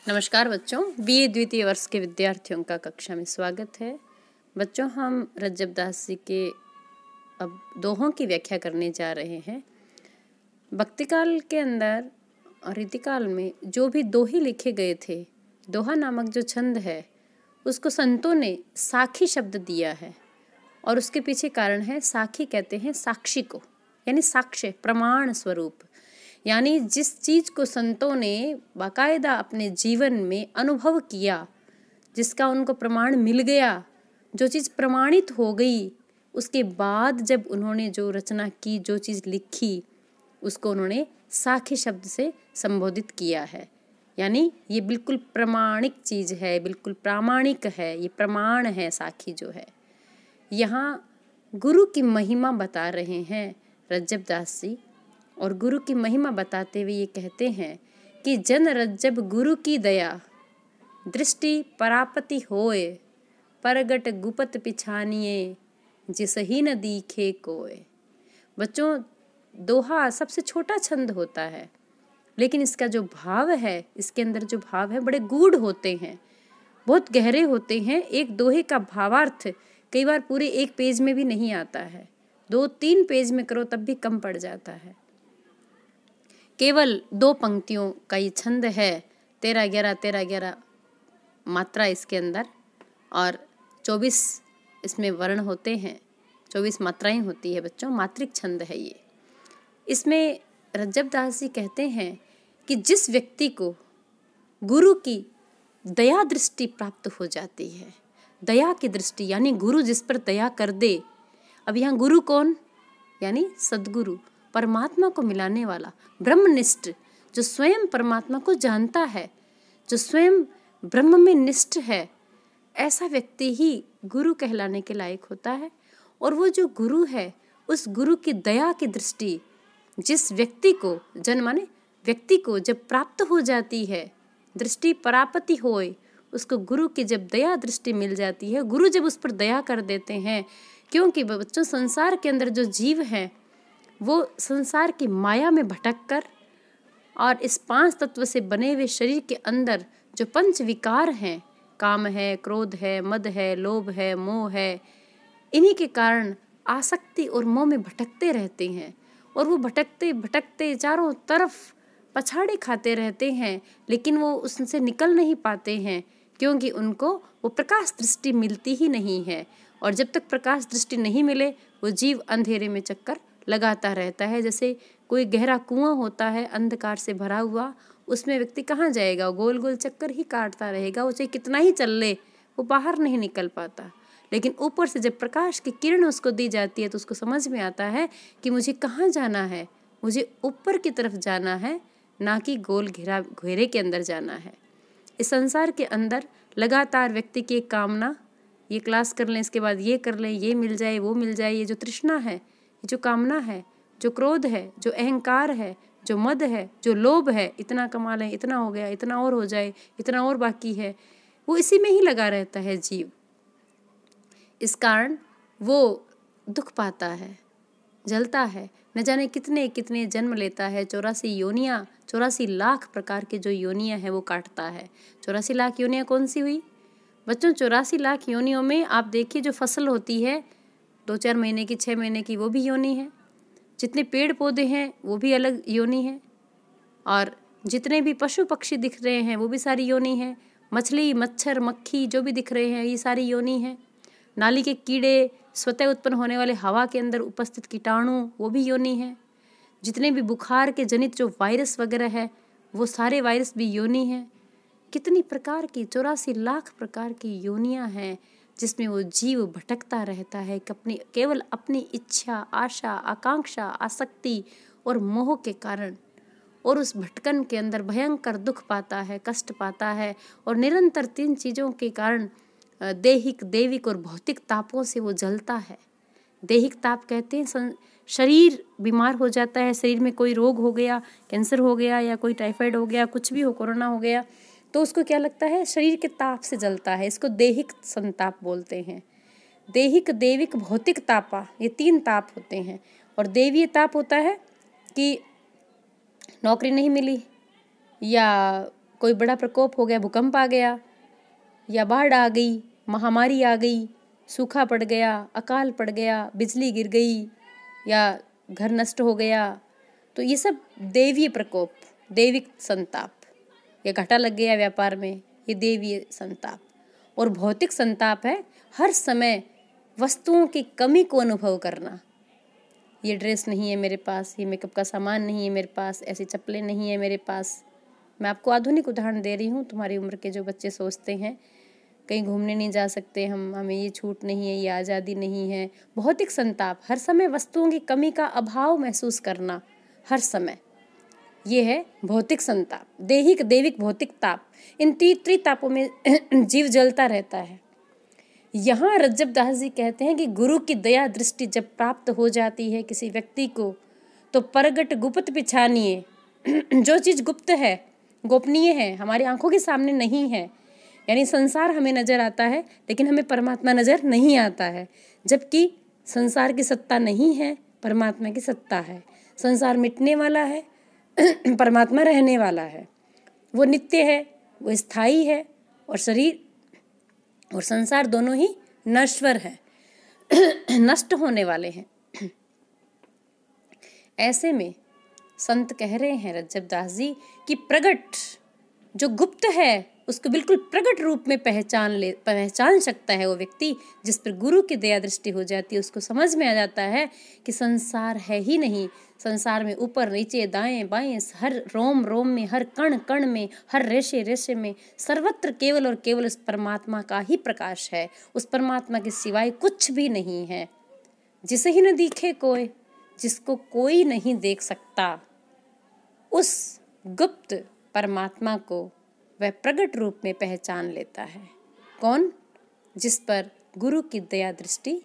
नमस्कार बच्चों, बीए द्वितीय वर्ष के विद्यार्थियों का कक्षा में स्वागत है। बच्चों, हम रज्जब दास जी के अब दोहों की व्याख्या करने जा रहे हैं। भक्तिकाल के अंदर और रीतिकाल में जो भी दोहे लिखे गए थे, दोहा नामक जो छंद है उसको संतों ने साखी शब्द दिया है और उसके पीछे कारण है, साखी कहते हैं साक्षी को, यानी साक्ष्य, प्रमाण स्वरूप। यानी जिस चीज़ को संतों ने बाकायदा अपने जीवन में अनुभव किया, जिसका उनको प्रमाण मिल गया, जो चीज़ प्रमाणित हो गई, उसके बाद जब उन्होंने जो रचना की, जो चीज़ लिखी, उसको उन्होंने साखी शब्द से संबोधित किया है। यानी ये बिल्कुल प्रमाणिक चीज़ है, बिल्कुल प्रामाणिक है, ये प्रमाण है साखी जो है। यहाँ गुरु की महिमा बता रहे हैं रज्जब दास जी, और गुरु की महिमा बताते हुए ये कहते हैं कि जन रज्जब गुरु की दया, दृष्टि परापति होए, परगट गुपत पिछानिए, जिसही न दीखे कोय। बच्चों, दोहा सबसे छोटा छंद होता है, लेकिन इसका जो भाव है, इसके अंदर जो भाव है बड़े गूढ़ होते हैं, बहुत गहरे होते हैं। एक दोहे का भावार्थ कई बार पूरे एक पेज में भी नहीं आता है, 2-3 पेज में करो तब भी कम पड़ जाता है। केवल 2 पंक्तियों का ये छंद है, 13-11 मात्रा इसके अंदर, और 24 इसमें वर्ण होते हैं, 24 मात्राएं होती है बच्चों, मात्रिक छंद है ये। इसमें रज्जब दास जी कहते हैं कि जिस व्यक्ति को गुरु की दया दृष्टि प्राप्त हो जाती है, दया की दृष्टि यानी गुरु जिस पर दया कर दे। अब यहाँ गुरु कौन? यानी सद्गुरु, परमात्मा को मिलाने वाला, ब्रह्मनिष्ठ, जो स्वयं परमात्मा को जानता है, जो स्वयं ब्रह्म में निष्ठ है, ऐसा व्यक्ति ही गुरु कहलाने के लायक होता है। और वो जो गुरु है, उस गुरु की दया की दृष्टि जिस व्यक्ति को, जन माने व्यक्ति को जब प्राप्त हो जाती है, दृष्टि परापति होए, उसको गुरु की जब दया दृष्टि मिल जाती है, गुरु जब उस पर दया कर देते हैं। क्योंकि बच्चों, संसार के अंदर जो जीव है वो संसार की माया में भटक कर और इस 5 तत्व से बने हुए शरीर के अंदर जो 5 विकार हैं, काम है, क्रोध है, मद है, लोभ है, मोह है, इन्हीं के कारण आसक्ति और मोह में भटकते रहते हैं। और वो भटकते भटकते चारों तरफ पछाड़े खाते रहते हैं, लेकिन वो उससे निकल नहीं पाते हैं, क्योंकि उनको वो प्रकाश दृष्टि मिलती ही नहीं है। और जब तक प्रकाश दृष्टि नहीं मिले, वो जीव अंधेरे में चक्कर लगाता रहता है। जैसे कोई गहरा कुआं होता है अंधकार से भरा हुआ, उसमें व्यक्ति कहाँ जाएगा? गोल गोल चक्कर ही काटता रहेगा, वो चाहे कितना ही चल ले, वो बाहर नहीं निकल पाता। लेकिन ऊपर से जब प्रकाश की किरण उसको दी जाती है तो उसको समझ में आता है कि मुझे कहाँ जाना है, मुझे ऊपर की तरफ जाना है, ना कि गोल घेरे के अंदर जाना है। इस संसार के अंदर लगातार व्यक्ति की एक कामना, ये क्लास कर लें, इसके बाद ये कर लें, ये मिल जाए, वो मिल जाए, ये जो तृष्णा है, जो कामना है, जो क्रोध है, जो अहंकार है, जो मद है, जो लोभ है, इतना कमा लें, इतना हो गया, इतना और हो जाए, इतना और बाकी है, वो इसी में ही लगा रहता है जीव। इस कारण वो दुख पाता है, जलता है, न जाने कितने कितने जन्म लेता है, 84 योनियाँ, 84 लाख प्रकार के जो योनियाँ हैं वो काटता है। 84 लाख योनियाँ कौन सी हुई बच्चों? 84 लाख योनियों में आप देखिए, जो फसल होती है 2-4 महीने की, 6 महीने की, वो भी योनि है। जितने पेड़ पौधे हैं वो भी अलग योनि है, और जितने भी पशु पक्षी दिख रहे हैं वो भी सारी योनि है। मछली, मच्छर, मक्खी जो भी दिख रहे हैं ये सारी योनि है। नाली के कीड़े, स्वतः उत्पन्न होने वाले हवा के अंदर उपस्थित कीटाणु, वो भी योनि है। जितने भी बुखार के जनित जो वायरस वगैरह है, वो सारे वायरस भी योनि है। कितनी प्रकार की, 84 लाख प्रकार की योनियाँ हैं, जिसमें वो जीव भटकता रहता है केवल अपनी इच्छा, आशा, आकांक्षा, आसक्ति और मोह के कारण। और उस भटकन के अंदर भयंकर दुख पाता है, कष्ट पाता है, और निरंतर 3 चीज़ों के कारण, दैहिक, दैविक और भौतिक तापों से वो जलता है। दैहिक ताप कहते हैं शरीर बीमार हो जाता है, शरीर में कोई रोग हो गया, कैंसर हो गया या कोई टाइफाइड हो गया, कुछ भी हो, कोरोना हो गया, तो उसको क्या लगता है? शरीर के ताप से जलता है। इसको दैहिक संताप बोलते हैं। दैहिक, दैविक, भौतिक तापा, ये 3 ताप होते हैं। और दैवीय ताप होता है कि नौकरी नहीं मिली, या कोई बड़ा प्रकोप हो गया, भूकंप आ गया या बाढ़ आ गई, महामारी आ गई, सूखा पड़ गया, अकाल पड़ गया, बिजली गिर गई या घर नष्ट हो गया, तो ये सब दैवीय प्रकोप, दैविक संताप। या घाटा लग गया व्यापार में, ये दैवीय संताप। और भौतिक संताप है हर समय वस्तुओं की कमी को अनुभव करना। ये ड्रेस नहीं है मेरे पास, ये मेकअप का सामान नहीं है मेरे पास, ऐसी चप्पलें नहीं है मेरे पास। मैं आपको आधुनिक उदाहरण दे रही हूँ। तुम्हारी उम्र के जो बच्चे सोचते हैं कहीं घूमने नहीं जा सकते हमें ये छूट नहीं है, ये आज़ादी नहीं है। भौतिक संताप, हर समय वस्तुओं की कमी का अभाव महसूस करना हर समय, ये है भौतिक संताप। दैविक भौतिक ताप, इन त्रितापों में जीव जलता रहता है। यहाँ रज्जब दास जी कहते हैं कि गुरु की दया दृष्टि जब प्राप्त हो जाती है किसी व्यक्ति को, तो प्रगट गुप्त पिछानिए, जो चीज़ गुप्त है, गोपनीय है, हमारी आंखों के सामने नहीं है, यानी संसार हमें नजर आता है लेकिन हमें परमात्मा नजर नहीं आता है। जबकि संसार की सत्ता नहीं है, परमात्मा की सत्ता है। संसार मिटने वाला है, परमात्मा रहने वाला है। वो नित्य है, वो स्थायी है, और शरीर और संसार दोनों ही नश्वर है, नष्ट होने वाले हैं। ऐसे में संत कह रहे हैं रज्जब दास जी कि प्रगट जो गुप्त है उसको बिल्कुल प्रगट रूप में पहचान सकता है वो व्यक्ति जिस पर गुरु की दया दृष्टि हो जाती है। उसको समझ में आ जाता है कि संसार है ही नहीं, संसार में ऊपर नीचे दाएं बाएं, हर रोम रोम में, हर कण कण में, हर रेशे रेशे में, सर्वत्र केवल और केवल उस परमात्मा का ही प्रकाश है। उस परमात्मा के सिवाय कुछ भी नहीं है। जिसे ही न दिखे कोई, जिसको कोई नहीं देख सकता, उस गुप्त परमात्मा को वह प्रगट रूप में पहचान लेता है। कौन? जिस पर गुरु की दया दृष्टि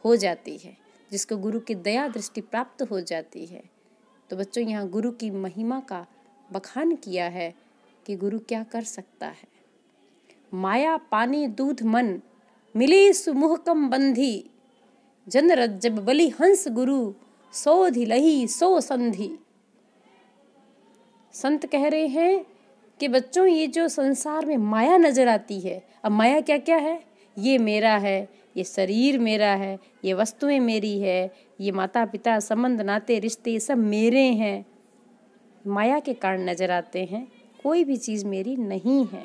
हो जाती है, जिसको गुरु की दया दृष्टि प्राप्त हो जाती है। तो बच्चों, यहाँ गुरु की महिमा का बखान किया है कि गुरु क्या कर सकता है। माया पानी दूध मन मिले सुमुहकम बंधी, जन रज्जब बलि हंस गुरु सोधि लही सो संधि। संत कह रहे हैं कि बच्चों, ये जो संसार में माया नजर आती है, अब माया क्या क्या है? ये मेरा है, ये शरीर मेरा है, ये वस्तुएं मेरी है, ये माता पिता संबंध नाते रिश्ते सब मेरे हैं। माया के कारण नजर आते हैं, कोई भी चीज़ मेरी नहीं है।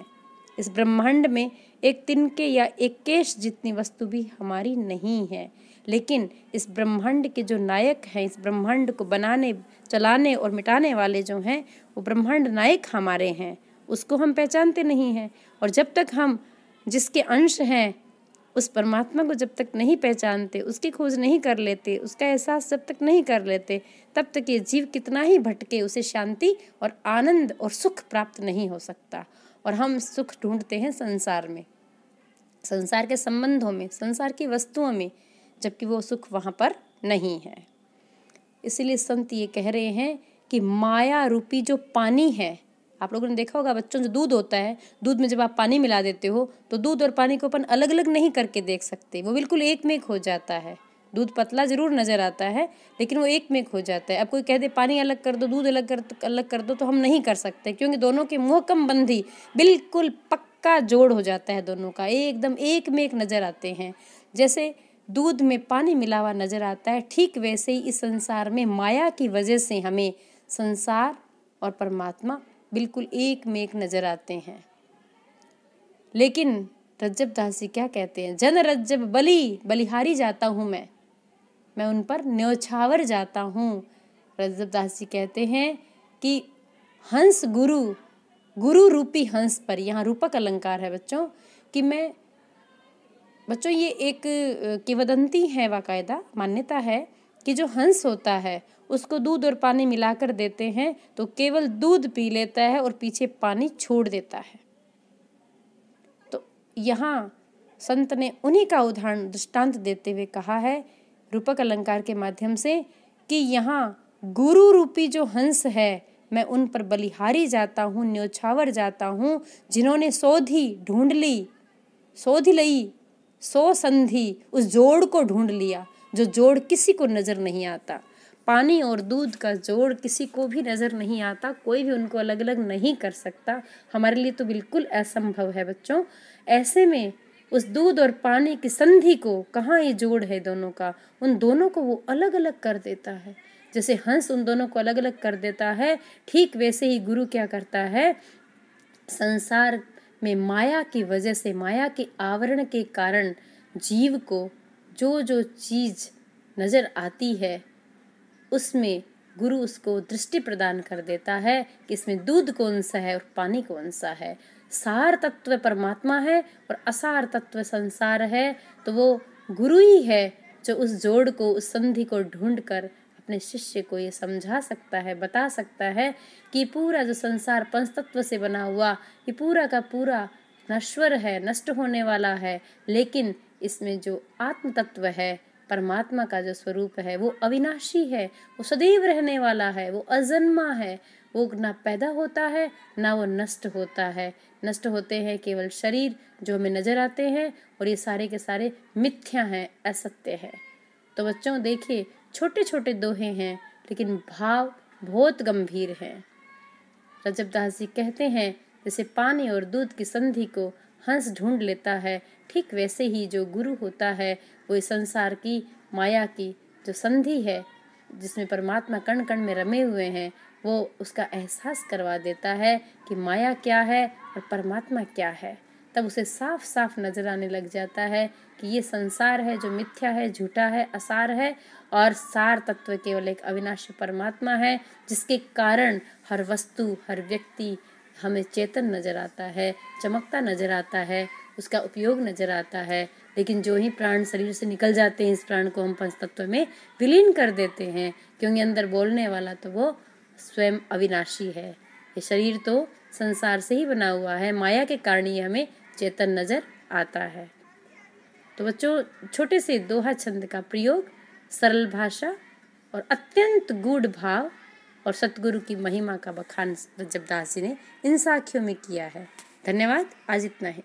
इस ब्रह्मांड में एक तिनके या एक केश जितनी वस्तु भी हमारी नहीं है। लेकिन इस ब्रह्मांड के जो नायक हैं, इस ब्रह्मांड को बनाने, चलाने और मिटाने वाले जो हैं, वो ब्रह्मांड नायक हमारे हैं। उसको हम पहचानते नहीं हैं। और जब तक हम जिसके अंश हैं उस परमात्मा को जब तक नहीं पहचानते, उसकी खोज नहीं कर लेते, उसका एहसास जब तक नहीं कर लेते, तब तक ये जीव कितना ही भटके, उसे शांति और आनंद और सुख प्राप्त नहीं हो सकता। और हम सुख ढूंढते हैं संसार में, संसार के संबंधों में, संसार की वस्तुओं में, जबकि वो सुख वहाँ पर नहीं है। इसीलिए संत ये कह रहे हैं कि माया रूपी जो पानी है, आप लोगों ने देखा होगा बच्चों, जो दूध होता है, दूध में जब आप पानी मिला देते हो तो दूध और पानी को अपन अलग अलग नहीं करके देख सकते, वो बिल्कुल एक में एक हो जाता है। दूध पतला जरूर नजर आता है लेकिन वो एक में एक हो जाता है। अब कोई कह दे पानी अलग कर दो, दूध अलग कर दो, तो हम नहीं कर सकते, क्योंकि दोनों के मुहकम बंधी, बिल्कुल पक्का जोड़ हो जाता है दोनों का, एकदम एक में एक नजर आते हैं। जैसे दूध में पानी मिला हुआ नजर आता है, ठीक वैसे ही इस संसार में माया की वजह से हमें संसार और परमात्मा बिल्कुल एक में एक नजर आते हैं। लेकिन रज्जब दास जी क्या कहते हैं? जन रज्जब बलिहारी जाता हूँ मैं उन पर न्योछावर जाता हूँ। रज्जब दास जी कहते हैं कि हंस गुरु रूपी हंस पर, यहाँ रूपक अलंकार है बच्चों, कि मैं, बच्चों ये एक किंवदंती है, बाकायदा मान्यता है कि जो हंस होता है उसको दूध और पानी मिलाकर देते हैं तो केवल दूध पी लेता है और पीछे पानी छोड़ देता है। तो यहाँ संत ने उन्हीं का उदाहरण दृष्टांत देते हुए कहा है रूपक अलंकार के माध्यम से कि यहाँ गुरु रूपी जो हंस है, मैं उन पर बलिहारी जाता हूँ, न्योछावर जाता हूँ, जिन्होंने सोधी ढूंढ ली, सोधी लई सो संधि, उस जोड़ को ढूंढ लिया जो जोड़ किसी को नजर नहीं आता। पानी और दूध का जोड़ किसी को भी नज़र नहीं आता, कोई भी उनको अलग अलग नहीं कर सकता, हमारे लिए तो बिल्कुल असंभव है बच्चों। ऐसे में उस दूध और पानी की संधि को, कहाँ ये जोड़ है दोनों का, उन दोनों को वो अलग अलग कर देता है। जैसे हंस उन दोनों को अलग अलग कर देता है, ठीक वैसे ही गुरु क्या करता है, संसार में माया की वजह से, माया के आवरण के कारण जीव को जो जो चीज़ नज़र आती है उसमें गुरु उसको दृष्टि प्रदान कर देता है कि इसमें दूध कौन सा है और पानी कौन सा है। सार तत्व परमात्मा है और असार तत्व संसार है, तो वो गुरु ही है जो उस जोड़ को, उस संधि को ढूंढ कर अपने शिष्य को ये समझा सकता है, बता सकता है कि पूरा जो संसार पंच तत्व से बना हुआ, ये पूरा का पूरा नश्वर है, नष्ट होने वाला है, लेकिन इसमें जो आत्म तत्व है, परमात्मा का जो स्वरूप है, वो अविनाशी है, वो सदैव रहने वाला है, वो अजन्मा है, वो ना पैदा होता है ना वो नष्ट होता है। नष्ट होते हैं केवल शरीर जो हमें नजर आते हैं, और ये सारे के सारे मिथ्या हैं, असत्य है। तो बच्चों देखिए, छोटे छोटे दोहे हैं लेकिन भाव बहुत गंभीर हैं। रजबदास जी कहते हैं, जैसे पानी और दूध की संधि को हंस ढूंढ लेता है, ठीक वैसे ही जो गुरु होता है वो इस संसार की माया की जो संधि है, जिसमें परमात्मा कण कण में रमे हुए हैं, वो उसका एहसास करवा देता है कि माया क्या है और परमात्मा क्या है। तब उसे साफ साफ नजर आने लग जाता है कि ये संसार है जो मिथ्या है, झूठा है, असार है, और सार तत्व केवल एक अविनाशी परमात्मा है, जिसके कारण हर वस्तु, हर व्यक्ति हमें चेतन नजर आता है, चमकता नजर आता है, उसका उपयोग नजर आता है। लेकिन जो ही प्राण शरीर से निकल जाते हैं, इस प्राण को हम पंच तत्व में विलीन कर देते हैं, क्योंकि अंदर बोलने वाला तो वो स्वयं अविनाशी है। ये शरीर तो संसार से ही बना हुआ है, माया के कारण ही हमें चेतन नजर आता है। तो बच्चों, छोटे से दोहा छंद का प्रयोग सरल भाषा और अत्यंत गूढ़ भाव और सतगुरु की महिमा का बखान रजबदास जी ने इन साखियों में किया है। धन्यवाद। आज इतना ही।